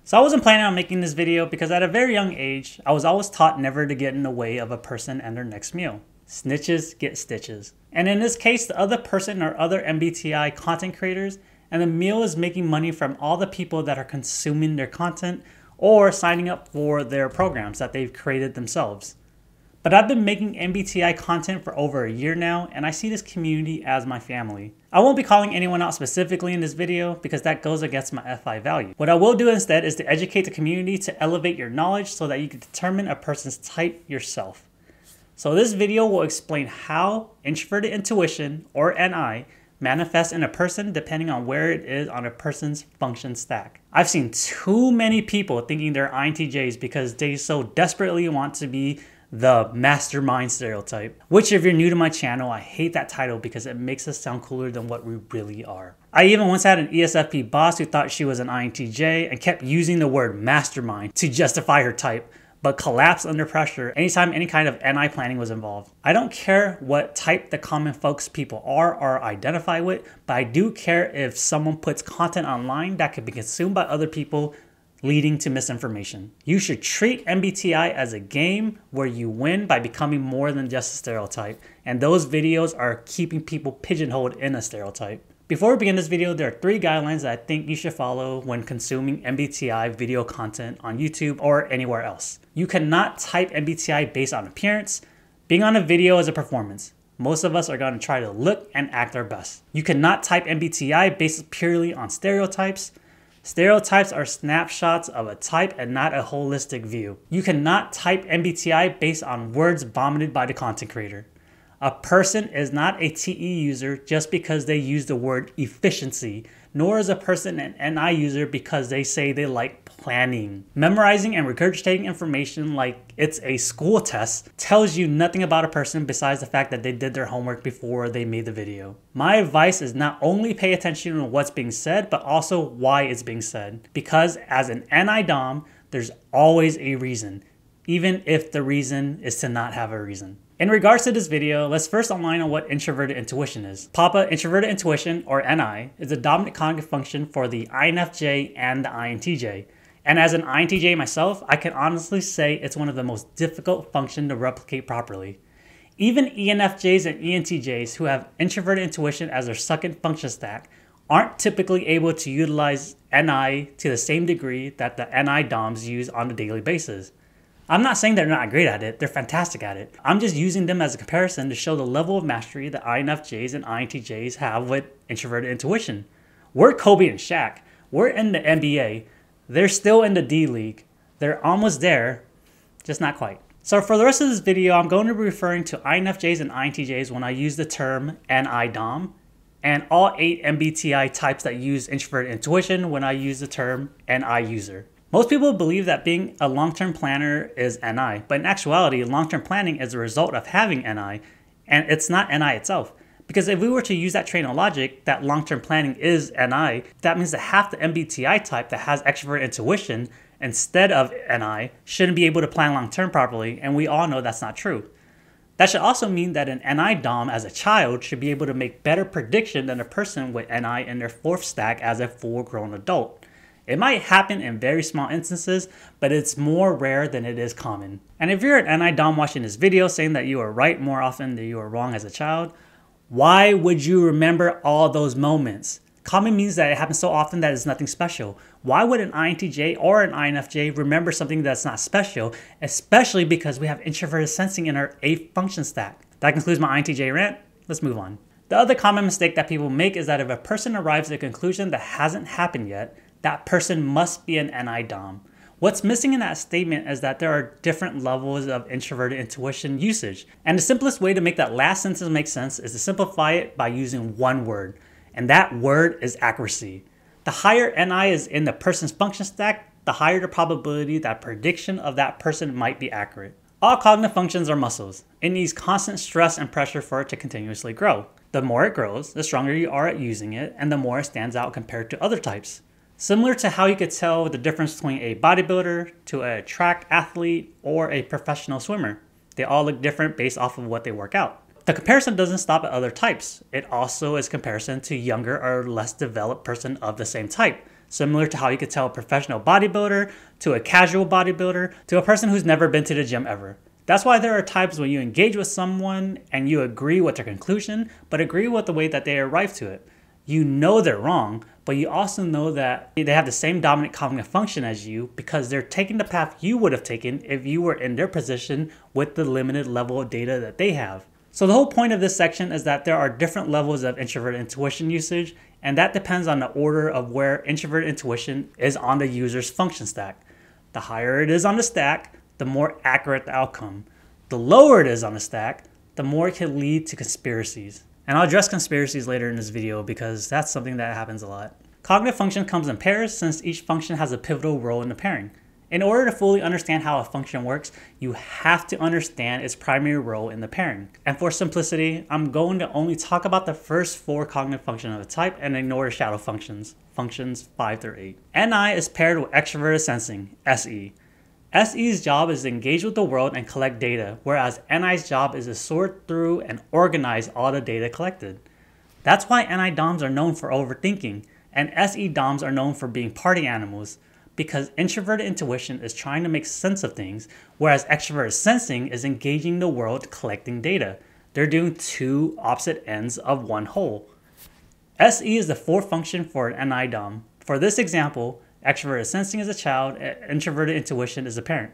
So I wasn't planning on making this video because at a very young age, I was always taught never to get in the way of a person and their next meal. Snitches get stitches. And in this case, the other person are other MBTI content creators, and the meal is making money from all the people that are consuming their content or signing up for their programs that they've created themselves. But I've been making MBTI content for over a year now, and I see this community as my family. I won't be calling anyone out specifically in this video because that goes against my FI value. What I will do instead is to educate the community to elevate your knowledge so that you can determine a person's type yourself. So this video will explain how Introverted Intuition, or NI, manifests in a person depending on where it is on a person's function stack. I've seen too many people thinking they're INTJs because they so desperately want to be the mastermind stereotype, which if you're new to my channel, I hate that title because it makes us sound cooler than what we really are. I even once had an ESFP boss who thought she was an INTJ and kept using the word mastermind to justify her type, but collapsed under pressure anytime any kind of NI planning was involved. I don't care what type the common folks people are or identify with, but I do care if someone puts content online that could be consumed by other people, leading to misinformation. You should treat MBTI as a game where you win by becoming more than just a stereotype, and those videos are keeping people pigeonholed in a stereotype. Before we begin this video, there are 3 guidelines that I think you should follow when consuming MBTI video content on YouTube or anywhere else. You cannot type MBTI based on appearance. Being on a video is a performance. Most of us are going to try to look and act our best. You cannot type MBTI based purely on stereotypes. Stereotypes are snapshots of a type and not a holistic view. You cannot type MBTI based on words vomited by the content creator. A person is not a TE user just because they use the word efficiency, nor is a person an NI user because they say they like planning. Memorizing and regurgitating information like it's a school test tells you nothing about a person besides the fact that they did their homework before they made the video. My advice is not only pay attention to what's being said, but also why it's being said. Because as an NI Dom, there's always a reason, even if the reason is to not have a reason. In regards to this video, let's first align on what Introverted Intuition is. Papa, Introverted Intuition, or NI, is the dominant cognitive function for the INFJ and the INTJ. And as an INTJ myself, I can honestly say it's one of the most difficult functions to replicate properly. Even ENFJs and ENTJs who have Introverted Intuition as their second function stack aren't typically able to utilize NI to the same degree that the NI DOMs use on a daily basis. I'm not saying they're not great at it, they're fantastic at it. I'm just using them as a comparison to show the level of mastery that INFJs and INTJs have with Introverted Intuition. We're Kobe and Shaq. We're in the NBA. They're still in the D League. They're almost there, just not quite. So for the rest of this video, I'm going to be referring to INFJs and INTJs when I use the term NI Dom, and all 8 MBTI types that use Introverted Intuition when I use the term NI user. Most people believe that being a long-term planner is NI, but in actuality, long-term planning is a result of having NI, and it's not NI itself. Because if we were to use that train of logic that long-term planning is NI, that means that half the MBTI type that has extroverted intuition instead of NI shouldn't be able to plan long-term properly, and we all know that's not true. That should also mean that an NI Dom as a child should be able to make better prediction than a person with NI in their 4th stack as a full-grown adult. It might happen in very small instances, but it's more rare than it is common. And if you're an NI Dom watching this video saying that you are right more often than you are wrong as a child, why would you remember all those moments? Common means that it happens so often that it's nothing special. Why would an INTJ or an INFJ remember something that's not special, especially because we have introverted sensing in our 8th function stack? That concludes my INTJ rant. Let's move on. The other common mistake that people make is that if a person arrives at a conclusion that hasn't happened yet, that person must be an NI Dom. What's missing in that statement is that there are different levels of introverted intuition usage. And the simplest way to make that last sentence make sense is to simplify it by using one word. And that word is accuracy. The higher NI is in the person's function stack, the higher the probability that prediction of that person might be accurate. All cognitive functions are muscles. It needs constant stress and pressure for it to continuously grow. The more it grows, the stronger you are at using it, and the more it stands out compared to other types. Similar to how you could tell the difference between a bodybuilder to a track athlete or a professional swimmer. They all look different based off of what they work out. The comparison doesn't stop at other types. It also is comparison to younger or less developed person of the same type. similar to how you could tell a professional bodybuilder to a casual bodybuilder to a person who's never been to the gym ever. That's why there are times when you engage with someone and you agree with their conclusion, but agree with the way that they arrive to it. You know they're wrong, but you also know that they have the same dominant cognitive function as you because they're taking the path you would have taken if you were in their position with the limited level of data that they have. So the whole point of this section is that there are different levels of introverted intuition usage, and that depends on the order of where introverted intuition is on the user's function stack. The higher it is on the stack, the more accurate the outcome. The lower it is on the stack, the more it can lead to conspiracies. And I'll address conspiracies later in this video because that's something that happens a lot. Cognitive function comes in pairs since each function has a pivotal role in the pairing. In order to fully understand how a function works, you have to understand its primary role in the pairing. And for simplicity, I'm going to only talk about the first 4 cognitive functions of a type and ignore the shadow functions, functions 5 through 8. NI is paired with extroverted sensing, SE. SE's job is to engage with the world and collect data, whereas NI's job is to sort through and organize all the data collected. That's why NI DOMs are known for overthinking, and SE DOMs are known for being party animals, because introverted intuition is trying to make sense of things, whereas extroverted sensing is engaging the world collecting data. They're doing 2 opposite ends of one whole. SE is the 4th function for an NI DOM. For this example, extroverted sensing is a child, introverted intuition is a parent.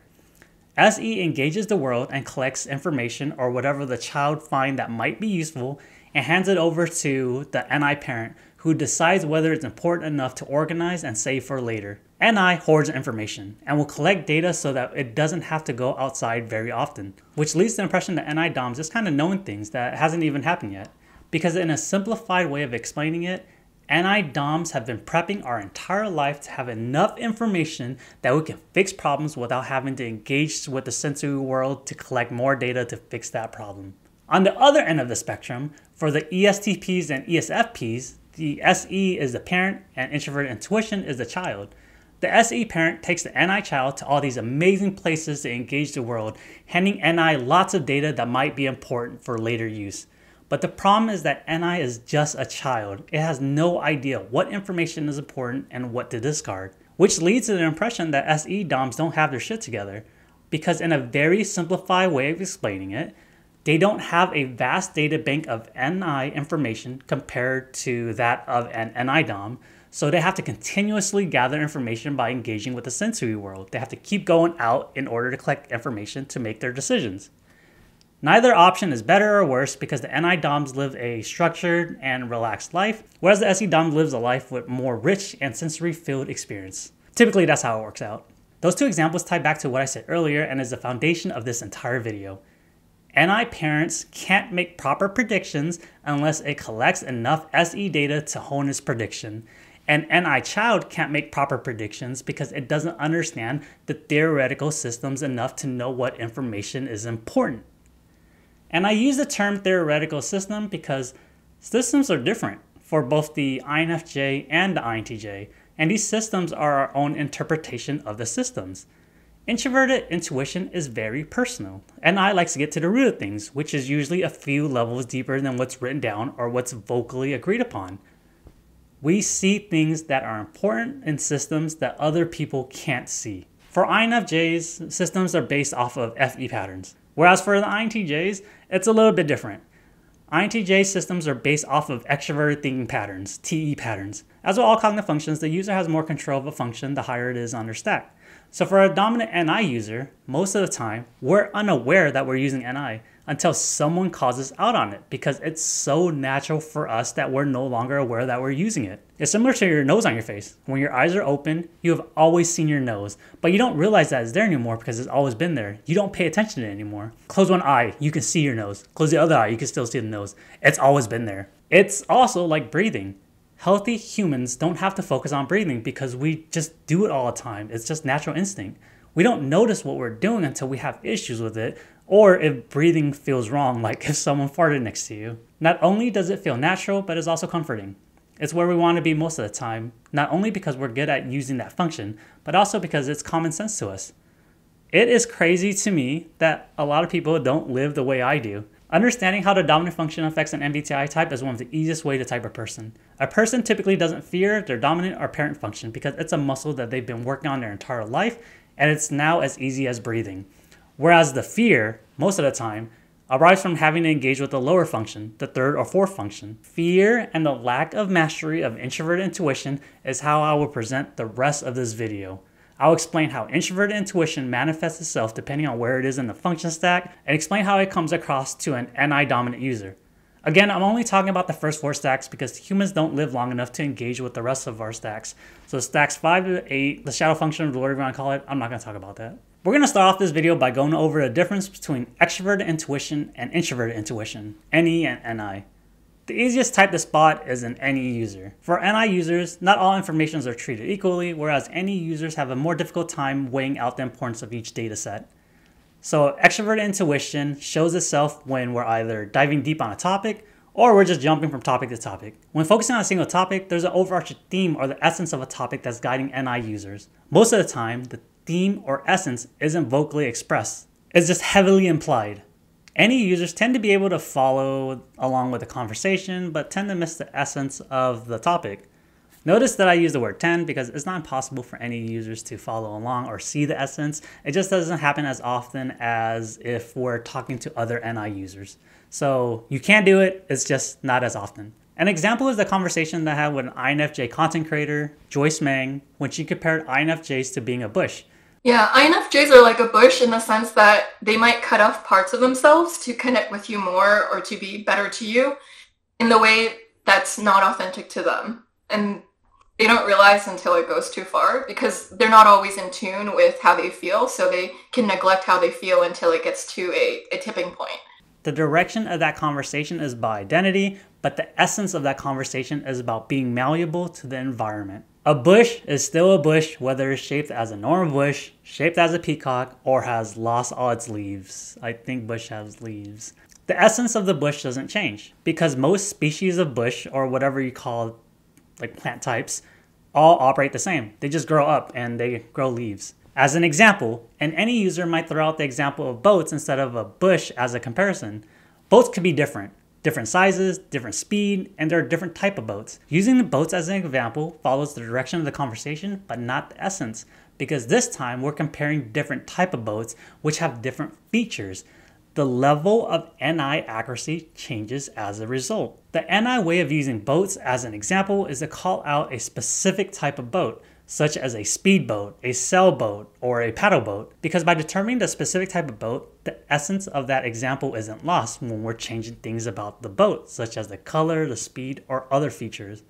SE engages the world and collects information or whatever the child finds that might be useful and hands it over to the NI parent, who decides whether it's important enough to organize and save for later. NI hoards information and will collect data so that it doesn't have to go outside very often, which leads to the impression that NI DOMs just kind of knowing things that hasn't even happened yet. Because in a simplified way of explaining it, NI DOMs have been prepping our entire life to have enough information that we can fix problems without having to engage with the sensory world to collect more data to fix that problem. On the other end of the spectrum, for the ESTPs and ESFPs, the SE is the parent and introverted intuition is the child. The SE parent takes the NI child to all these amazing places to engage the world, handing NI lots of data that might be important for later use. But the problem is that NI is just a child. It has no idea what information is important and what to discard, which leads to the impression that SE DOMs don't have their shit together. Because in a very simplified way of explaining it, they don't have a vast data bank of NI information compared to that of an NI DOM, so they have to continuously gather information by engaging with the sensory world. They have to keep going out in order to collect information to make their decisions. Neither option is better or worse because the NI DOMs live a structured and relaxed life, whereas the SE DOM lives a life with more rich and sensory-filled experience. Typically, that's how it works out. Those 2 examples tie back to what I said earlier and is the foundation of this entire video. NI parents can't make proper predictions unless it collects enough SE data to hone its prediction. And NI child can't make proper predictions because it doesn't understand the theoretical systems enough to know what information is important. And I use the term theoretical system because systems are different for both the INFJ and the INTJ, and these systems are our own interpretation of the systems. Introverted intuition is very personal, and I like to get to the root of things, which is usually a few levels deeper than what's written down or what's vocally agreed upon. We see things that are important in systems that other people can't see. For INFJs, systems are based off of FE patterns, whereas for the INTJs, it's a little bit different. INTJ systems are based off of extroverted thinking patterns, TE patterns. As with all cognitive functions, the user has more control of a function the higher it is on their stack. So for a dominant NI user, most of the time, we're unaware that we're using NI until someone calls us out on it because it's so natural for us that we're no longer aware that we're using it. It's similar to your nose on your face. When your eyes are open, you have always seen your nose, but you don't realize that it's there anymore because it's always been there. You don't pay attention to it anymore. Close one eye, you can see your nose. Close the other eye, you can still see the nose. It's always been there. It's also like breathing. Healthy humans don't have to focus on breathing because we just do it all the time. It's just natural instinct. We don't notice what we're doing until we have issues with it, or if breathing feels wrong, like if someone farted next to you. Not only does it feel natural, but it's also comforting. It's where we want to be most of the time, not only because we're good at using that function, but also because it's common sense to us. It is crazy to me that a lot of people don't live the way I do. Understanding how the dominant function affects an MBTI type is one of the easiest ways to type a person. A person typically doesn't fear their dominant or parent function because it's a muscle that they've been working on their entire life, and it's now as easy as breathing. Whereas the fear, most of the time, arises from having to engage with the lower function, the third or fourth function. Fear and the lack of mastery of introverted intuition is how I will present the rest of this video. I'll explain how introverted intuition manifests itself depending on where it is in the function stack, and explain how it comes across to an NI dominant user. Again, I'm only talking about the first 4 stacks because humans don't live long enough to engage with the rest of our stacks. So stacks 5 to 8, the shadow function, whatever you want to call it, I'm not going to talk about that. We're going to start off this video by going over the difference between extroverted intuition and introverted intuition, NE and NI. The easiest type to spot is an NE user. For NI users, not all informations are treated equally, whereas NE users have a more difficult time weighing out the importance of each data set. So extroverted intuition shows itself when we're either diving deep on a topic or we're just jumping from topic to topic. When focusing on a single topic, there's an overarching theme or the essence of a topic that's guiding NI users. Most of the time, the theme or essence isn't vocally expressed. It's just heavily implied. NE users tend to be able to follow along with the conversation, but tend to miss the essence of the topic. Notice that I use the word tend because it's not impossible for NE users to follow along or see the essence. It just doesn't happen as often as if we're talking to other NI users. So you can do it, it's just not as often. An example is the conversation that I had with an INFJ content creator, Joyce Meng, when she compared INFJs to being a bush. Yeah, INFJs are like a bush in the sense that they might cut off parts of themselves to connect with you more or to be better to you in the way that's not authentic to them. And they don't realize until it goes too far because they're not always in tune with how they feel, so they can neglect how they feel until it gets to a tipping point. The direction of that conversation is by identity, but the essence of that conversation is about being malleable to the environment. A bush is still a bush whether it's shaped as a normal bush, shaped as a peacock, or has lost all its leaves. I think bush has leaves. The essence of the bush doesn't change because most species of bush, or whatever you call like plant types, all operate the same. They just grow up and they grow leaves. As an example, and any user might throw out the example of boats instead of a bush as a comparison. Boats could be different sizes, different speed, and there are different type of boats. Using the boats as an example follows the direction of the conversation, but not the essence, because this time we're comparing different type of boats which have different features. The level of NI accuracy changes as a result. The NI way of using boats as an example is to call out a specific type of boat, such as a speedboat, a sailboat, or a paddle boat, because by determining the specific type of boat, the essence of that example isn't lost when we're changing things about the boat, such as the color, the speed, or other features.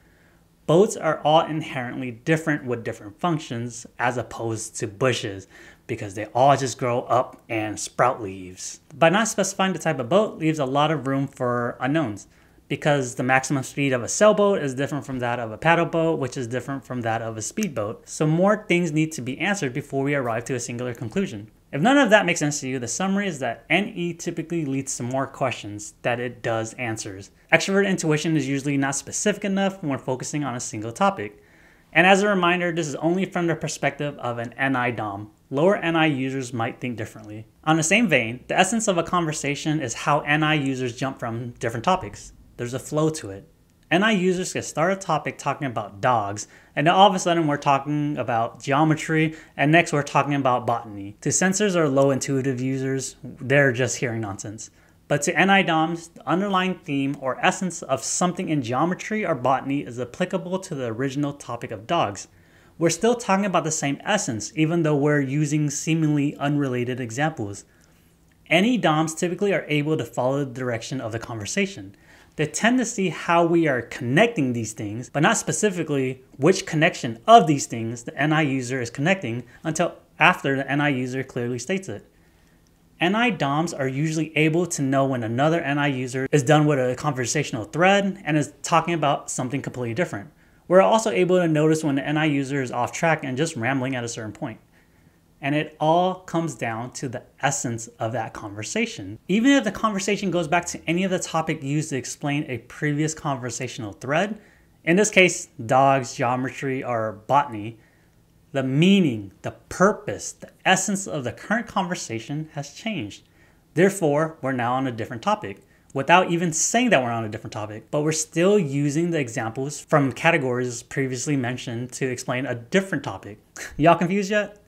Boats are all inherently different with different functions as opposed to bushes, because they all just grow up and sprout leaves. By not specifying the type of boat leaves a lot of room for unknowns, because the maximum speed of a sailboat is different from that of a paddle boat, which is different from that of a speedboat. So more things need to be answered before we arrive to a singular conclusion. If none of that makes sense to you, the summary is that NE typically leads to more questions than it does answers. Extroverted intuition is usually not specific enough when we're focusing on a single topic. And as a reminder, this is only from the perspective of an NI Dom. Lower NI users might think differently. On the same vein, the essence of a conversation is how NI users jump from different topics. There's a flow to it. NI users can start a topic talking about dogs, and then all of a sudden we're talking about geometry, and next we're talking about botany. To sensors or low intuitive users, they're just hearing nonsense. But to NI DOMs, the underlying theme or essence of something in geometry or botany is applicable to the original topic of dogs. We're still talking about the same essence, even though we're using seemingly unrelated examples. NI DOMs typically are able to follow the direction of the conversation. They tend to see how we are connecting these things, but not specifically which connection of these things the NI user is connecting until after the NI user clearly states it. NI DOMs are usually able to know when another NI user is done with a conversational thread and is talking about something completely different. We're also able to notice when the NI user is off track and just rambling at a certain point. And it all comes down to the essence of that conversation. Even if the conversation goes back to any of the topic used to explain a previous conversational thread, in this case, dogs, geometry, or botany, the meaning, the purpose, the essence of the current conversation has changed. Therefore, we're now on a different topic. without even saying that we're on a different topic, but we're still using the examples from categories previously mentioned to explain a different topic. Y'all confused yet?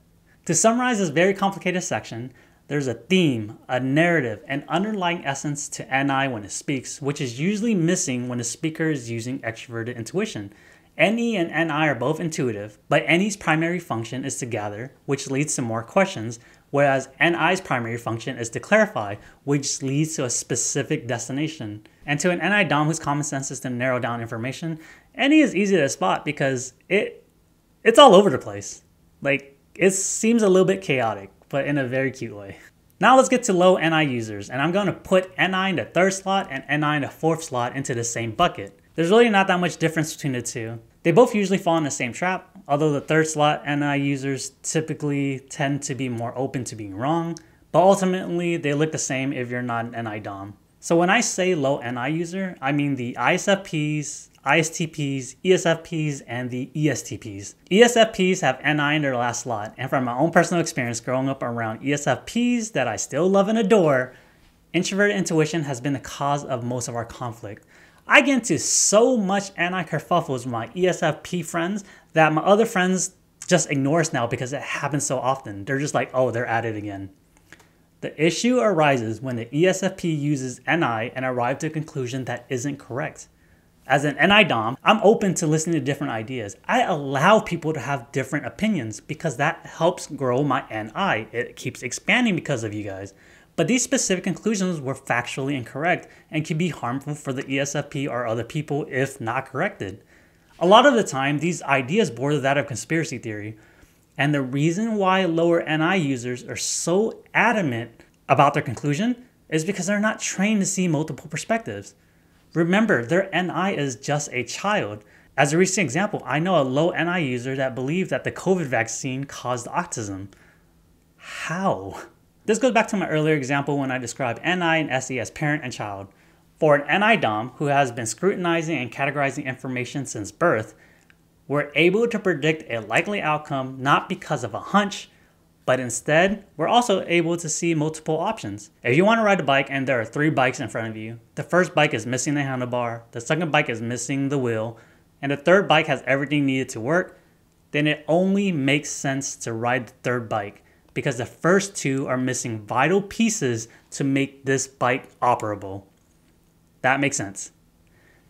To summarize this very complicated section, there's a theme, a narrative, an underlying essence to NI when it speaks, which is usually missing when the speaker is using extroverted intuition. NE and NI are both intuitive, but NE's primary function is to gather, which leads to more questions, whereas NI's primary function is to clarify, which leads to a specific destination. And to an NI Dom whose common sense is to narrow down information, NE is easy to spot because it's all over the place. Like, it seems a little bit chaotic, but in a very cute way. Now let's get to low NI users, and I'm going to put NI in the third slot and NI in the fourth slot into the same bucket. There's really not that much difference between the two. They both usually fall in the same trap, although the third slot NI users typically tend to be more open to being wrong, but ultimately they look the same if you're not an NI Dom. So when I say low NI user, I mean the ISFPs, ISTPs, ESFPs, and the ESTPs. ESFPs have NI in their last slot, and from my own personal experience growing up around ESFPs that I still love and adore, introverted intuition has been the cause of most of our conflict. I get into so much NI kerfuffles with my ESFP friends that my other friends just ignore us now because it happens so often. They're just like, oh, they're at it again. The issue arises when the ESFP uses NI and arrives to a conclusion that isn't correct. As an NI Dom, I'm open to listening to different ideas. I allow people to have different opinions because that helps grow my NI. It keeps expanding because of you guys. But these specific conclusions were factually incorrect and can be harmful for the ESFP or other people if not corrected. A lot of the time, these ideas border that of conspiracy theory. And the reason why lower NI users are so adamant about their conclusion is because they're not trained to see multiple perspectives. Remember, their NI is just a child. As a recent example, I know a low NI user that believed that the COVID vaccine caused autism. How? This goes back to my earlier example when I described NI and SE as parent and child. For an NI Dom who has been scrutinizing and categorizing information since birth, we're able to predict a likely outcome not because of a hunch, but instead, we're also able to see multiple options. If you want to ride a bike and there are 3 bikes in front of you, the first bike is missing the handlebar, the second bike is missing the wheel, and the third bike has everything needed to work, then it only makes sense to ride the third bike because the first 2 are missing vital pieces to make this bike operable. That makes sense.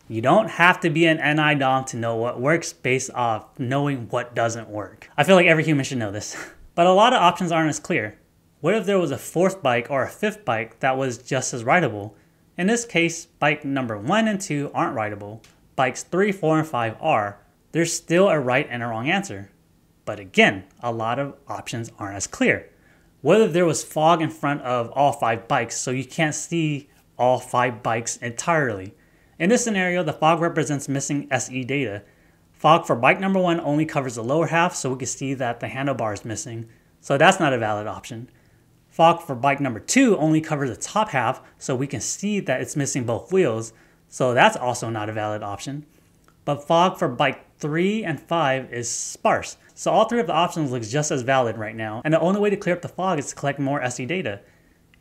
You don't have to be an NI Dom to know what works based off knowing what doesn't work. I feel like every human should know this. But a lot of options aren't as clear. What if there was a 4th bike or a 5th bike that was just as rideable? In this case, bike number 1 and 2 aren't rideable. Bikes 3, 4, and 5 are. There's still a right and a wrong answer. But again, a lot of options aren't as clear. What if there was fog in front of all 5 bikes so you can't see all 5 bikes entirely? In this scenario, the fog represents missing SE data. Fog for bike number 1 only covers the lower half so we can see that the handlebar is missing, so that's not a valid option. Fog for bike number 2 only covers the top half so we can see that it's missing both wheels, so that's also not a valid option. But fog for bike 3 and 5 is sparse, so all 3 of the options look just as valid right now, and the only way to clear up the fog is to collect more SE data.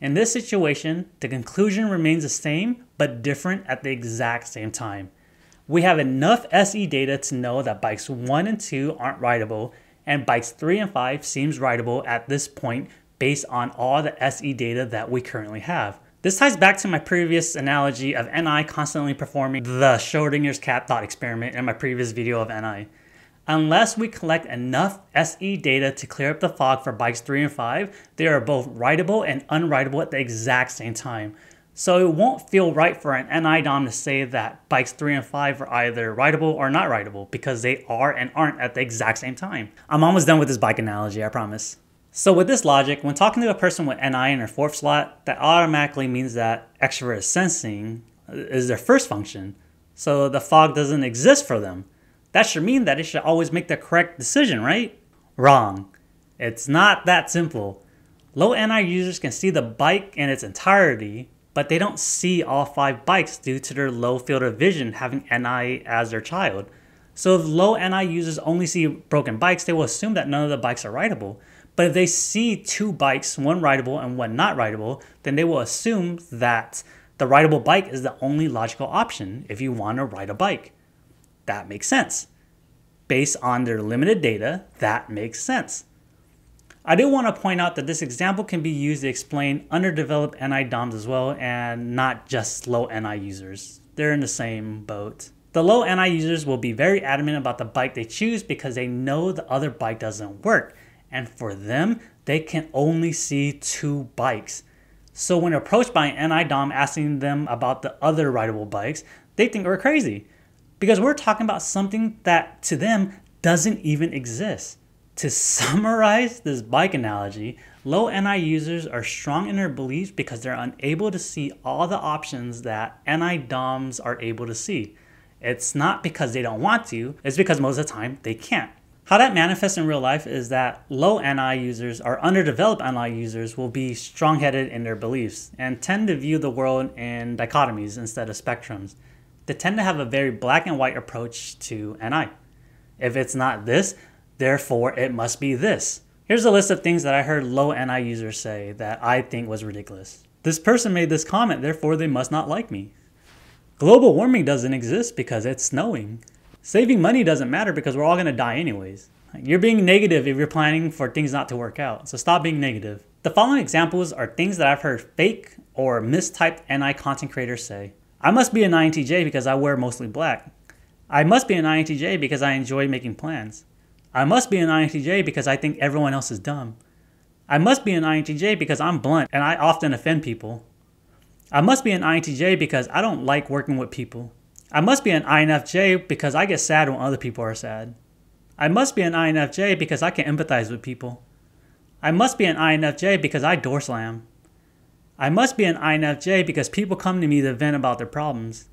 In this situation, the conclusion remains the same, but different at the exact same time. We have enough SE data to know that bikes 1 and 2 aren't rideable, and bikes 3 and 5 seems rideable at this point based on all the SE data that we currently have. This ties back to my previous analogy of NI constantly performing the Schrodinger's cat thought experiment in my previous video of NI. Unless we collect enough SE data to clear up the fog for bikes 3 and 5, they are both rideable and unrideable at the exact same time. So it won't feel right for an NI Dom to say that bikes 3 and 5 are either rideable or not rideable because they are and aren't at the exact same time. I'm almost done with this bike analogy, I promise. So with this logic, when talking to a person with NI in their 4th slot, that automatically means that extroverted sensing is their first function. So the fog doesn't exist for them. That should mean that it should always make the correct decision, right? Wrong. It's not that simple. Low NI users can see the bike in its entirety, but they don't see all 5 bikes due to their low field of vision having NI as their child. So if low NI users only see broken bikes, they will assume that none of the bikes are rideable. But if they see 2 bikes, one rideable and one not rideable, then they will assume that The rideable bike is the only logical option if you want to ride a bike. That makes sense. Based on their limited data, that makes sense. I do want to point out that this example can be used to explain underdeveloped NI DOMs as well, and not just low NI users. They're in the same boat. The low NI users will be very adamant about the bike they choose because they know the other bike doesn't work. And for them, they can only see 2 bikes. So when approached by an NI DOM asking them about the other rideable bikes, they think we're crazy. Because we're talking about something that to them doesn't even exist. To summarize this bike analogy, low NI users are strong in their beliefs because they're unable to see all the options that NI DOMs are able to see. It's not because they don't want to, it's because most of the time they can't. How that manifests in real life is that low NI users or underdeveloped NI users will be strong-headed in their beliefs and tend to view the world in dichotomies instead of spectrums. They tend to have a very black and white approach to NI. If it's not this, therefore it must be this. Here's a list of things that I heard low NI users say that I think was ridiculous. This person made this comment, therefore they must not like me. Global warming doesn't exist because it's snowing. Saving money doesn't matter because we're all going to die anyways. You're being negative if you're planning for things not to work out, so stop being negative. The following examples are things that I've heard fake or mistyped NI content creators say. I must be an INTJ because I wear mostly black. I must be an INTJ because I enjoy making plans. I must be an INTJ because I think everyone else is dumb. I must be an INTJ because I'm blunt and I often offend people. I must be an INTJ because I don't like working with people. I must be an INFJ because I get sad when other people are sad. I must be an INFJ because I can empathize with people. I must be an INFJ because I door slam. I must be an INFJ because people come to me to vent about their problems.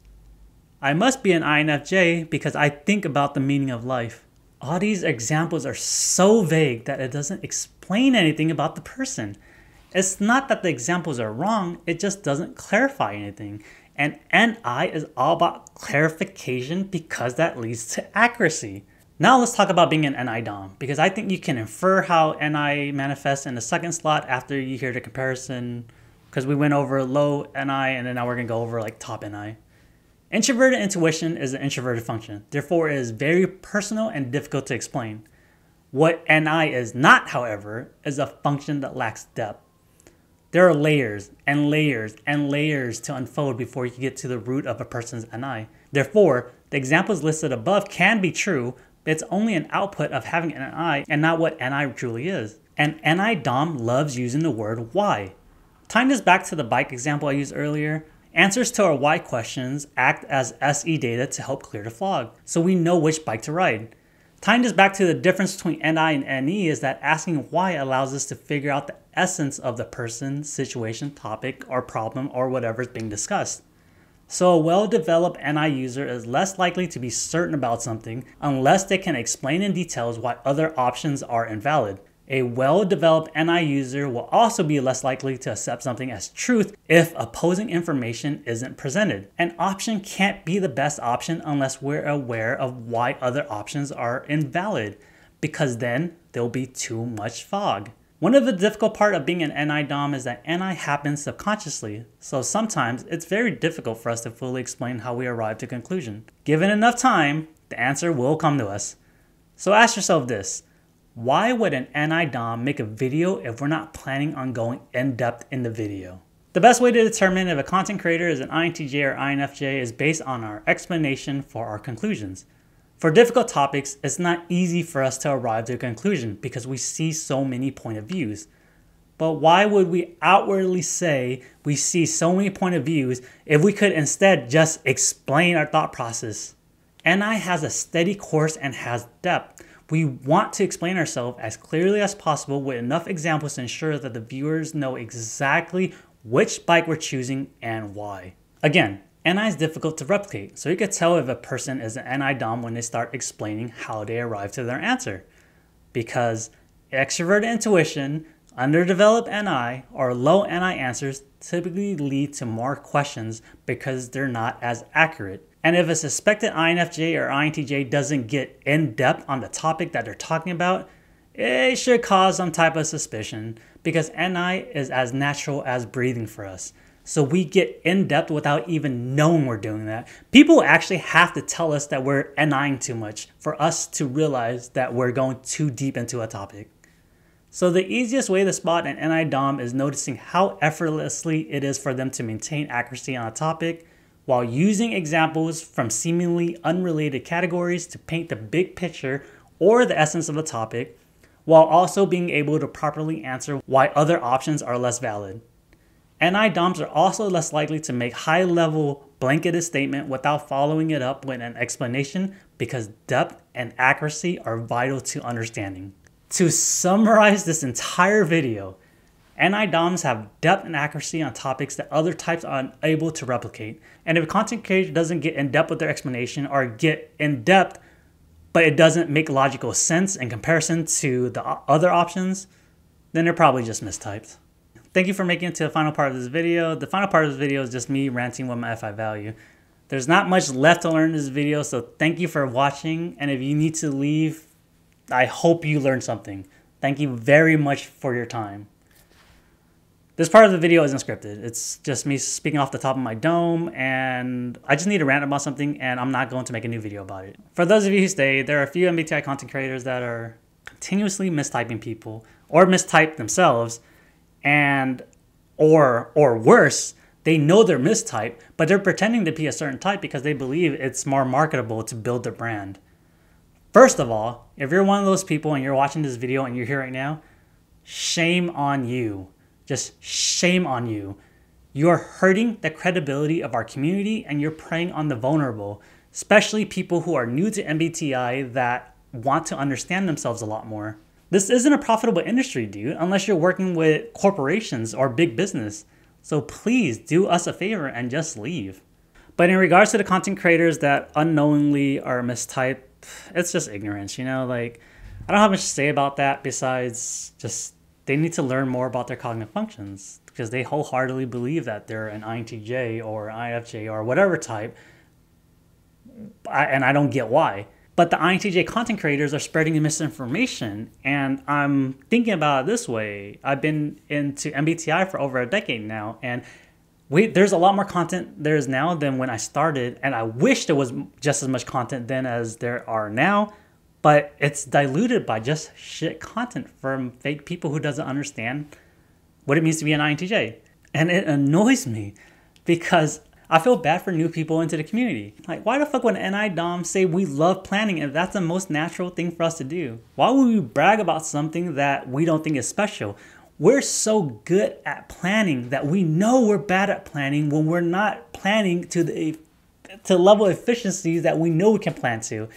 I must be an INFJ because I think about the meaning of life. All these examples are so vague that it doesn't explain anything about the person. It's not that the examples are wrong, it just doesn't clarify anything. And NI is all about clarification because that leads to accuracy. Now let's talk about being an NI DOM, because I think you can infer how NI manifests in the second slot after you hear the comparison, because we went over low NI and then now we're going to go over like top NI. Introverted intuition is an introverted function, therefore it is very personal and difficult to explain. What NI is not, however, is a function that lacks depth. There are layers and layers and layers to unfold before you get to the root of a person's NI. Therefore, the examples listed above can be true, but it's only an output of having an NI and not what NI truly is. And NI DOM loves using the word why. Tying this back to the bike example I used earlier, answers to our why questions act as SE data to help clear the fog, so we know which bike to ride. Tying this back to the difference between NI and NE is that asking why allows us to figure out the essence of the person, situation, topic, or problem, or whatever is being discussed. So a well-developed NI user is less likely to be certain about something unless they can explain in details why other options are invalid. A well-developed NI user will also be less likely to accept something as truth if opposing information isn't presented. An option can't be the best option unless we're aware of why other options are invalid, because then there'll be too much fog. One of the difficult part of being an NI DOM is that NI happens subconsciously, so sometimes it's very difficult for us to fully explain how we arrive to a conclusion. Given enough time, the answer will come to us. So ask yourself this. Why would an NI DOM make a video if we're not planning on going in-depth in the video? The best way to determine if a content creator is an INTJ or INFJ is based on our explanation for our conclusions. For difficult topics, it's not easy for us to arrive to a conclusion because we see so many point of views. But why would we outwardly say we see so many point of views if we could instead just explain our thought process? NI has a steady course and has depth. We want to explain ourselves as clearly as possible with enough examples to ensure that the viewers know exactly which bike we're choosing and why. Again, NI is difficult to replicate, so you can tell if a person is an NI DOM when they start explaining how they arrive to their answer. Because extroverted intuition, underdeveloped NI, or low NI answers typically lead to more questions because they're not as accurate. And if a suspected INFJ or INTJ doesn't get in depth on the topic that they're talking about, it should cause some type of suspicion because NI is as natural as breathing for us. So we get in depth without even knowing we're doing that. People actually have to tell us that we're NIing too much for us to realize that we're going too deep into a topic. So the easiest way to spot an NI Dom is noticing how effortlessly it is for them to maintain accuracy on a topic while using examples from seemingly unrelated categories to paint the big picture or the essence of a topic, while also being able to properly answer why other options are less valid. NI Doms are also less likely to make high-level blanketed statement without following it up with an explanation because depth and accuracy are vital to understanding. To summarize this entire video, NI Doms have depth and accuracy on topics that other types are unable to replicate. And if a content creator doesn't get in depth with their explanation or get in depth but it doesn't make logical sense in comparison to the other options, then they're probably just mistyped. Thank you for making it to the final part of this video. The final part of this video is just me ranting with my FI value. There's not much left to learn in this video, so thank you for watching. And if you need to leave, I hope you learned something. Thank you very much for your time. This part of the video isn't scripted. It's just me speaking off the top of my dome, and I just need to rant about something, and I'm not going to make a new video about it. For those of you who stayed, there are a few MBTI content creators that are continuously mistyping people or mistype themselves, and or worse, they know they're mistyped, but they're pretending to be a certain type because they believe it's more marketable to build their brand. First of all, if you're one of those people and you're watching this video and you're here right now, shame on you. Just shame on you. You're hurting the credibility of our community and you're preying on the vulnerable, especially people who are new to MBTI that want to understand themselves a lot more. This isn't a profitable industry, dude, unless you're working with corporations or big business. So please do us a favor and just leave. But in regards to the content creators that unknowingly are mistyped, it's just ignorance, you know? Like, I don't have much to say about that besides just they need to learn more about their cognitive functions because they wholeheartedly believe that they're an INTJ or INFJ or whatever type. And I don't get why. But the INTJ content creators are spreading misinformation, and I'm thinking about it this way. I've been into MBTI for over a decade now, and there's a lot more content there is now than when I started, and I wish there was just as much content then as there are now, but it's diluted by just shit content from fake people who doesn't understand what it means to be an INTJ. And it annoys me because I feel bad for new people into the community. Like, why the fuck would NI Dom say we love planning if that's the most natural thing for us to do? Why would we brag about something that we don't think is special? We're so good at planning that we know we're bad at planning when we're not planning to the level of efficiency that we know we can plan to.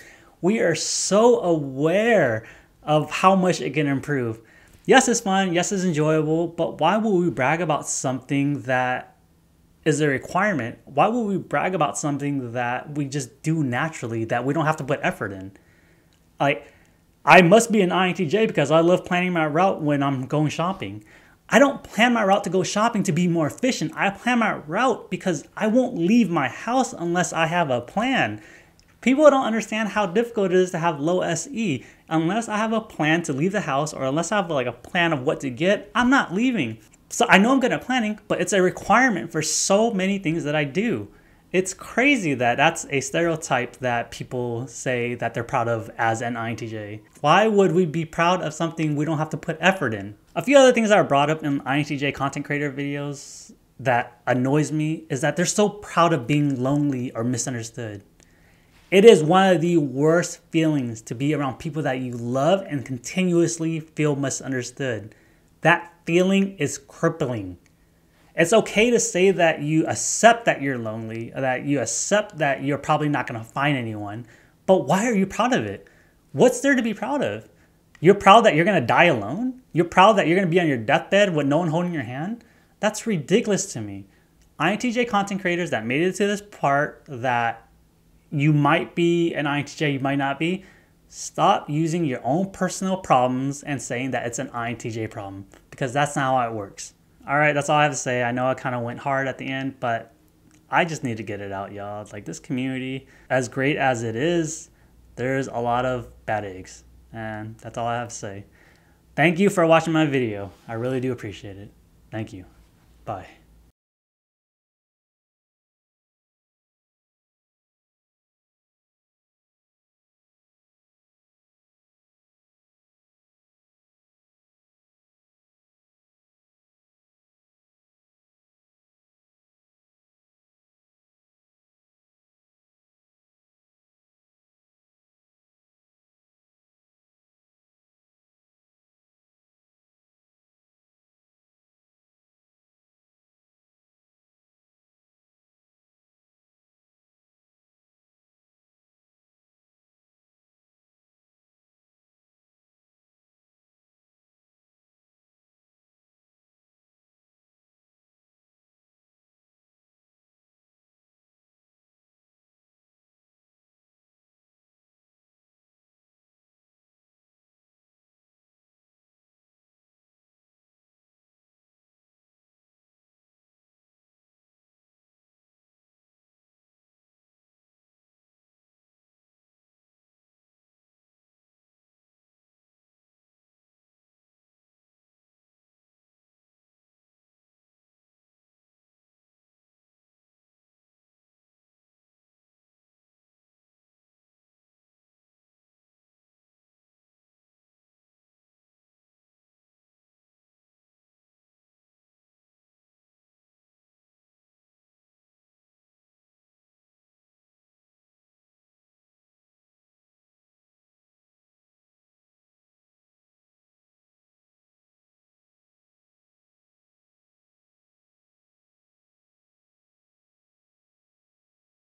We are so aware of how much it can improve. Yes, it's fun. Yes, it's enjoyable. But why would we brag about something that is a requirement? Why would we brag about something that we just do naturally, that we don't have to put effort in? Like, I must be an INTJ because I love planning my route when I'm going shopping. I don't plan my route to go shopping to be more efficient. I plan my route because I won't leave my house unless I have a plan. People don't understand how difficult it is to have low SE. Unless I have a plan to leave the house or unless I have like a plan of what to get, I'm not leaving. So I know I'm good at planning, but it's a requirement for so many things that I do. It's crazy that that's a stereotype that people say that they're proud of as an INTJ. Why would we be proud of something we don't have to put effort in? A few other things that are brought up in INTJ content creator videos that annoys me is that they're so proud of being lonely or misunderstood. It is one of the worst feelings to be around people that you love and continuously feel misunderstood. That feeling is crippling. It's okay to say that you accept that you're lonely, that you accept that you're probably not going to find anyone, but why are you proud of it? What's there to be proud of? You're proud that you're going to die alone? You're proud that you're going to be on your deathbed with no one holding your hand? That's ridiculous to me. INTJ content creators that made it to this part that you might be an INTJ, you might not be, stop using your own personal problems and saying that it's an INTJ problem, because that's not how it works. All right, that's all I have to say. I know I kind of went hard at the end, but I just need to get it out, y'all. Like, this community, as great as it is, there's a lot of bad eggs. And that's all I have to say. Thank you for watching my video. I really do appreciate it. Thank you. Bye.